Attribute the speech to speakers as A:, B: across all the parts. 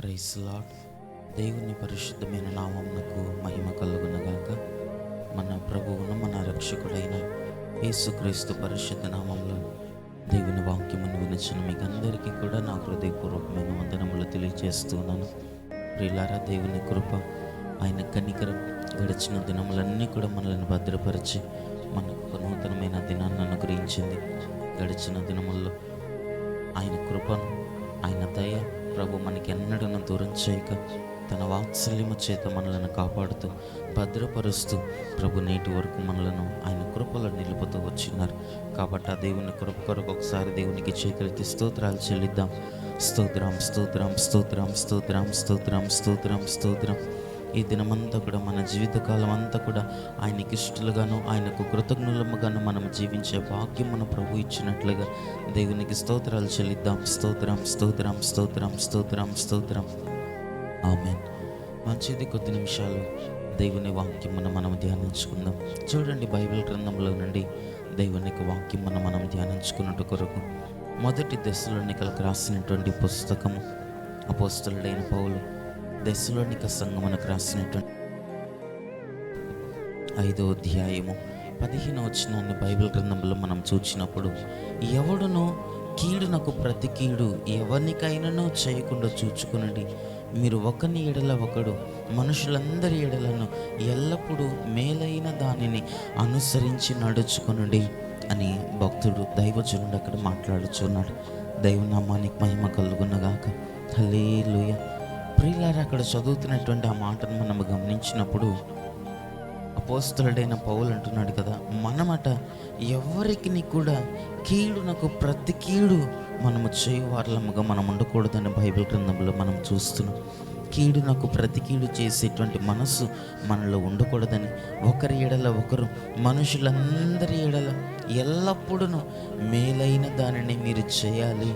A: Praise lord. దేవుని పరిశుద్ధమైన నామమునకు మహిమ కలుగునగాక. మన ప్రభువును మన రక్షకుడైన యేసుక్రీస్తు పరిశుద్ధ నామంలో దేవుని వాక్యమును వినిచిన మీకు అందరికీ కూడా నా హృదయపూర్వకమైన వందనములు తెలియజేస్తున్నాను. ప్రియులారా, దేవుని కృప, ఆయన కనికరం గడిచిన దినములన్నీ కూడా మనల్ని భద్రపరిచి మనకు నూతనమైన దినాన్ని అనుగ్రహించింది. గడిచిన దినముల్లో ఆయన కృపను, ఆయన దయ ప్రభు మనకి ఎన్నడూ దూరం చేయక తన వాత్సల్యము చేత మనలను కాపాడుతూ భద్రపరుస్తూ ప్రభు నేటి వరకు మనలను ఆయన కృపలో నిలుపుతూ వచ్చినారు. కాబట్టి ఆ దేవుని కృప కొరకు ఒకసారి దేవునికి చేతులెత్తి స్తోత్రాలు చెల్లిద్దాం. స్తోత్రం, స్తోత్రం, స్తోత్రం, స్తోత్రం, స్తోత్రం, స్తోత్రం, స్తోత్రం. ఈ దినమంతా కూడా మన జీవితకాలం అంతా కూడా ఆయనకి ఇష్టలుగాను, ఆయనకు కృతజ్ఞులముగాను మనం జీవించే భాగ్యం మన ప్రభు ఇచ్చినట్లుగా దేవునికి స్తోత్రాలు చెల్లిద్దాం. స్తోత్రం, స్తోత్రం, స్తోత్రం, స్తోత్రం, స్తోత్రం. ఆమేన్. మంచిది, కొద్ది నిమిషాలు దేవుని వాక్యం మనం ధ్యానించుకుందాం. చూడండి, బైబిల్ గ్రంథంలో నుండి దేవునికి వాక్యం మనం ధ్యానించుకున్నట్టు కొరకు మొదటి దశలోనికలకు రాసినటువంటి పుస్తకము అపోస్తలుడైన పౌలు దశలోనిక సంఘమునకు రాసినటువంటి 5వ అధ్యాయము 15వ వచనాన్ని బైబిల్ గ్రంథంలో మనం చూచినప్పుడు, ఎవడునో కీడునకు ప్రతి కీడు ఎవరికైనానో చేయకుండా చూచుకునండి. మీరు ఒకని ఎడల ఒకడు మనుషులందరి ఎడలను ఎల్లప్పుడూ మేలైన దానిని అనుసరించి నడుచుకునండి అని భక్తుడు దైవజనుడు అక్కడ మాట్లాడుచున్నాడు. దైవనామానికి మహిమ కలుగునగాక. హల్లెలూయా. ప్రియులారా, అక్కడ చదువుతున్నటువంటి ఆ మాటను మనం గమనించినప్పుడు అపోస్తలుడైన పౌలు అంటున్నాడు కదా, మనమట ఎవరికి కూడా కీడునకు ప్రతి కీడు మనము చేయువార్లముగా మనం ఉండకూడదని బైబిల్ గ్రంథంలో మనం చూస్తున్నాం. కీడునకు ప్రతి కీడు చేసేటువంటి మనస్సు మనలో ఉండకూడదని, ఒకరి ఎడల ఒకరు మనుషులందరి ఎడల ఎల్లప్పుడూ మేలైన దానిని మీరు చేయాలి,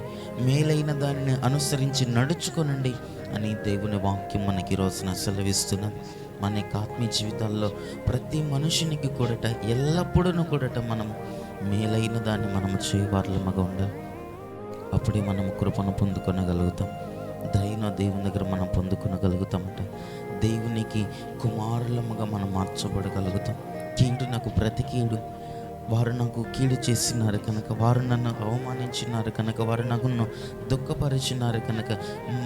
A: మేలైన దానిని అనుసరించి నడుచుకోనండి అని దేవుని వాక్యం మనకి ఈరోజున సెలవిస్తున్నది. మన యొక్క ఆత్మీయ జీవితాల్లో ప్రతి మనుషునికి కూడట ఎల్లప్పుడూ కూడట మనం మేలైన దాన్ని మనము చేయవార్లముగా ఉండాలి. అప్పుడే మనము కృపను పొందుకొనగలుగుతాం. దయను దేవుని దగ్గర మనం పొందుకొనగలుగుతామంట. దేవునికి కుమారులముగా మనం మార్చబడగలుగుతాం. కీడు నాకు ప్రతి కీడు, వారు నాకు కీడు చేసినారు కనుక, వారు నన్ను అవమానించినారు కనుక, వారు నన్ను దుఃఖపరిచినారు కనుక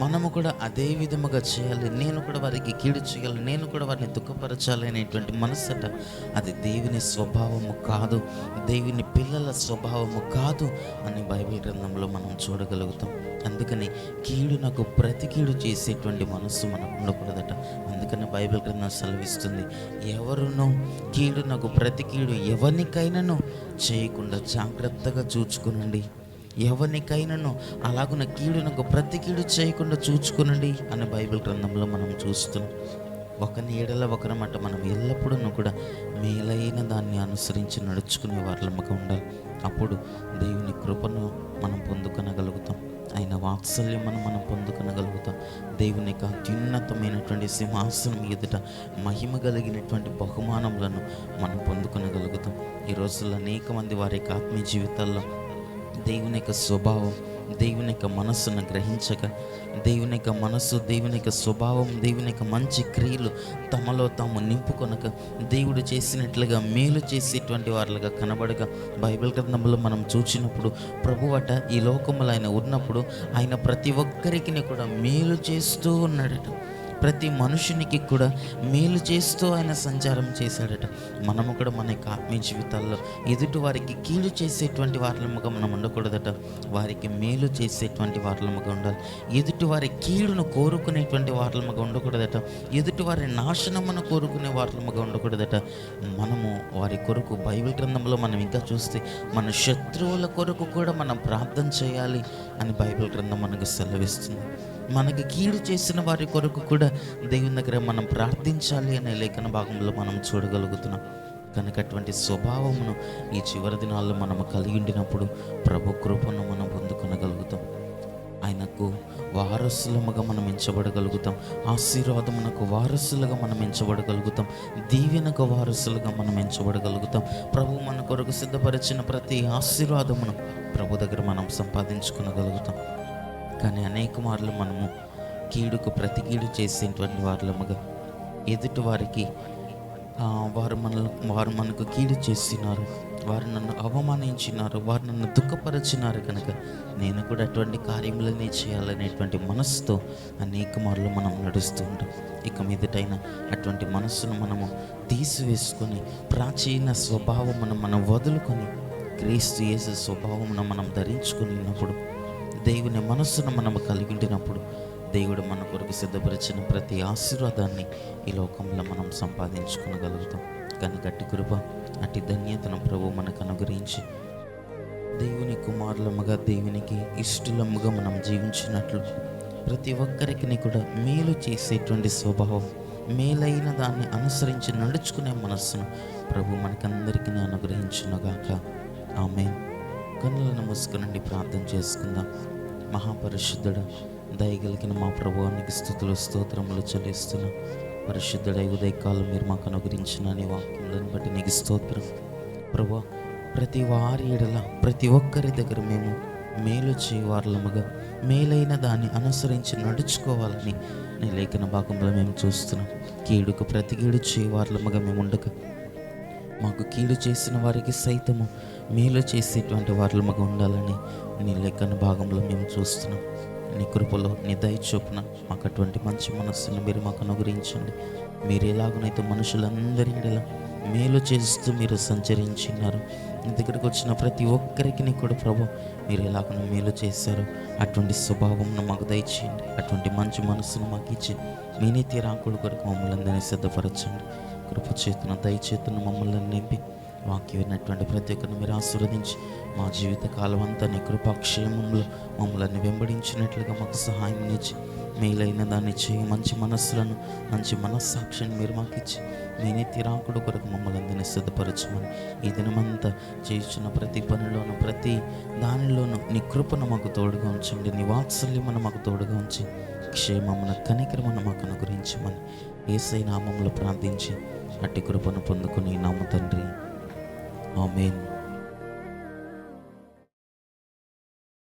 A: మనము కూడా అదే విధముగా చేయాలి, నేను కూడా వారికి కీడు చేయాలి, నేను కూడా వారిని దుఃఖపరచాలి అనేటువంటి మనసట అది దేవుని స్వభావము కాదు, దేవుని పిల్లల స్వభావము కాదు అని బైబిల్ గ్రంథంలో మనం చూడగలుగుతాం. అందుకని కీడు నాకు ప్రతి కీడు చేసేటువంటి మనస్సు మనకు ఉండకూడదట. అందుకని బైబిల్ గ్రంథం సెలవిస్తుంది, ఎవరునో కీడు నాకు ప్రతి కీడు ఎవరికైనాను చేయకుండా జాగ్రత్తగా చూచుకునండి. ఎవరికైనాను అలాగున్న కీడునకు ప్రతి కీడు చేయకుండా చూచుకునండి అని బైబిల్ గ్రంథంలో మనం చూస్తున్నాం. ఒకని ఎడల ఒకరమాట మనం ఎల్లప్పుడూ కూడా మేలైన దాన్ని అనుసరించి నడుచుకునే వాళ్ళముగా ఉండాలి. అప్పుడు దేవుని కృపను మనం పొందుకొనగలుగుతాం, ఆయన వాత్సల్యం మనం పొందుకొనగలుగుతాం. దేవుని యొక్క అత్యున్నతమైనటువంటి సింహాసనం ఎదుట మహిమ కలిగినటువంటి బహుమానములను మనం పొందుకొనగలుగుతాం. ఈ రోజుల్లో అనేక మంది వారి యొక్క ఆత్మీయ జీవితాల్లో దేవుని యొక్క స్వభావం, దేవుని యొక్క మనస్సును గ్రహించక, దేవుని యొక్క మనస్సు, దేవుని యొక్క స్వభావం, దేవుని యొక్క మంచి క్రియలు తమలో తాము నింపుకొనక దేవుడు చేసినట్లుగా మేలు చేసేటువంటి వారులుగా కనబడగా బైబిల్ గ్రంథంలో మనం చూసినప్పుడు ప్రభువట ఈ లోకములో ఆయన ఉన్నప్పుడు ఆయన ప్రతి ఒక్కరికి కూడా మేలు చేస్తూ ఉన్నాడట. ప్రతి మనుషునికి కూడా మేలు చేస్తూ ఆయన సంచారం చేశాడట. మనము కూడా మన యొక్క ఆత్మీయ జీవితాల్లో ఎదుటి వారికి కీడు చేసేటువంటి వారలముగా మనం ఉండకూడదట, వారికి మేలు చేసేటువంటి వారలముగా ఉండాలి. ఎదుటి వారి కీడును కోరుకునేటువంటి వారలముగా ఉండకూడదట, ఎదుటి వారి నాశనమును కోరుకునే వారలముగా ఉండకూడదట. మనము వారి కొరకు బైబిల్ గ్రంథంలో మనం ఇంకా చూస్తే మన శత్రువుల కొరకు కూడా మనం ప్రార్థన చేయాలి అని బైబిల్ గ్రంథం మనకు సెలవిస్తుంది. మనకి కీడు చేసిన వారి కొరకు కూడా దేవుని దగ్గర మనం ప్రార్థించాలి అనే లేఖన భాగంలో మనం చూడగలుగుతున్నాం. కనుక అటువంటి స్వభావమును ఈ చివరి దినాల్లో మనము కలిగి ఉండినప్పుడు ప్రభు కృపను మనం పొందుకొనగలుగుతాం. ఆయనకు వారసులముగా మనం ఎంచబడగలుగుతాం. ఆశీర్వాదమునకు వారసులుగా మనం ఎంచబడగలుగుతాం. దీవెనకు వారసులుగా మనం ఎంచబడగలుగుతాం. ప్రభు మన కొరకు సిద్ధపరిచిన ప్రతి ఆశీర్వాదమును ప్రభు దగ్గర మనం సంపాదించుకొనగలుగుతాం. కానీ అనేక మార్లు మనము కీడుకు ప్రతి కీడు చేసేటువంటి వారులముగా ఎదుటి వారికి వారు మనకు కీడు చేస్తున్నారు, వారు నన్ను అవమానించినారు, వారు నన్ను దుఃఖపరిచినారు కనుక నేను కూడా అటువంటి కార్యములనే చేయాలనేటువంటి మనస్సుతో అనేక మార్లు మనం నడుస్తూ ఉంటాం. ఇక మీదటైనా అటువంటి మనస్సును మనము తీసివేసుకొని ప్రాచీన స్వభావమును మనం వదులుకొని క్రీస్తు యేసు స్వభావమును మనం ధరించుకున్నప్పుడు, దేవుని మనస్సును మనము కలిగి ఉండినప్పుడు దేవుడు మన కొరకు సిద్ధపరిచిన ప్రతి ఆశీర్వాదాన్ని ఈ లోకంలో మనం సంపాదించుకోగలుగుతాం. కానీ గట్టి కృప, అట్టి ధన్యతను ప్రభు మనకు అనుగ్రహించి దేవుని కుమారులముగా, దేవునికి ఇష్టలముగా మనం జీవించినట్లు ప్రతి ఒక్కరికి కూడా మేలు చేసేటువంటి స్వభావం, మేలైన దాన్ని అనుసరించి నడుచుకునే మనస్సును ప్రభు మనకందరికీ అనుగ్రహించునుగాక. ఆమేన్. కన్నులను మూసుకునండి, ప్రార్థన చేసుకుందాం. మహాపరిశుద్ధుడా, దయగలిగిన మా ప్రభువానికి స్తుతులు స్తోత్రములు చెల్లిస్తున్నా. పరిశుద్ధుడై ఉదయకాలం మీరు మాకు అనుగ్రహించిన నీ వాక్యములను బట్టి నీకు స్తోత్రం. ప్రభువా, ప్రతి వారి ఎడల ప్రతి ఒక్కరి దగ్గర మేము మేలు చేయవారులముగా, మేలైన దాన్ని అనుసరించి నడుచుకోవాలని నీ లేఖన భాగంలో మేము చూస్తున్నాం. కీడుకు ప్రతి కీడు చేయవారులముగా మేము ఉండక, మాకు కీడు చేసిన వారికి సైతము మేలు చేసేటువంటి వారులముగా ఉండాలని నీ లేఖన భాగంలో మేము చూస్తున్నాం. నీ కృపలో, నీ దయ చొప్పున మాకు అటువంటి మంచి మనస్సును మీరు మాకు అనుగ్రహించండి. మీరు ఎలాగనైతే మనుషులందరి ఎడల మేలు చేస్తూ మీరు సంచరించినారు, నీ దగ్గరకు వచ్చిన ప్రతి ఒక్కరికి కూడా ప్రభు మీరు ఎలాగనో మేలు చేశారు, అటువంటి స్వభావంను మాకు దయచేయండి. అటువంటి మంచి మనస్సును మాకు ఇచ్చి మీ నీతి రాకుడు కొరకు మమ్మల్ని అందరినీ సిద్ధపరచండి. కృప చేతున, దయచేతును మమ్మల్ని నింపి వాక్యం విన్నటువంటి ప్రతి ఒక్కరిని మీరు ఆశీర్వదించి మా జీవిత కాలం అంతా నీ కృపాక్షేమంలో మమ్మల్ని వెంబడించినట్లుగా మాకు సహాయం ఇచ్చి మేలైన దాన్ని చేయి మంచి మనస్సులను, మంచి మనస్సాక్షిని మీరు మాకు ఇచ్చి మీ నీతి రాకుడు కొరకు మమ్మల్ని అందరినీ సిద్ధపరచమని ఈ దినమంతా చేస్తున్న ప్రతి పనిలోనూ, ప్రతి దానిలోనూ నీ కృపను మాకు తోడుగా ఉంచండి. నీ వాత్సల్యమును మాకు తోడుగా ఉంచి క్షేమమున, కనికరమును మాకు అనుగ్రహించమని యేసయ్య నామములో ప్రార్థించి అట్టి కృపను పొందుకుని నామ తండ్రి. ఆమేన్.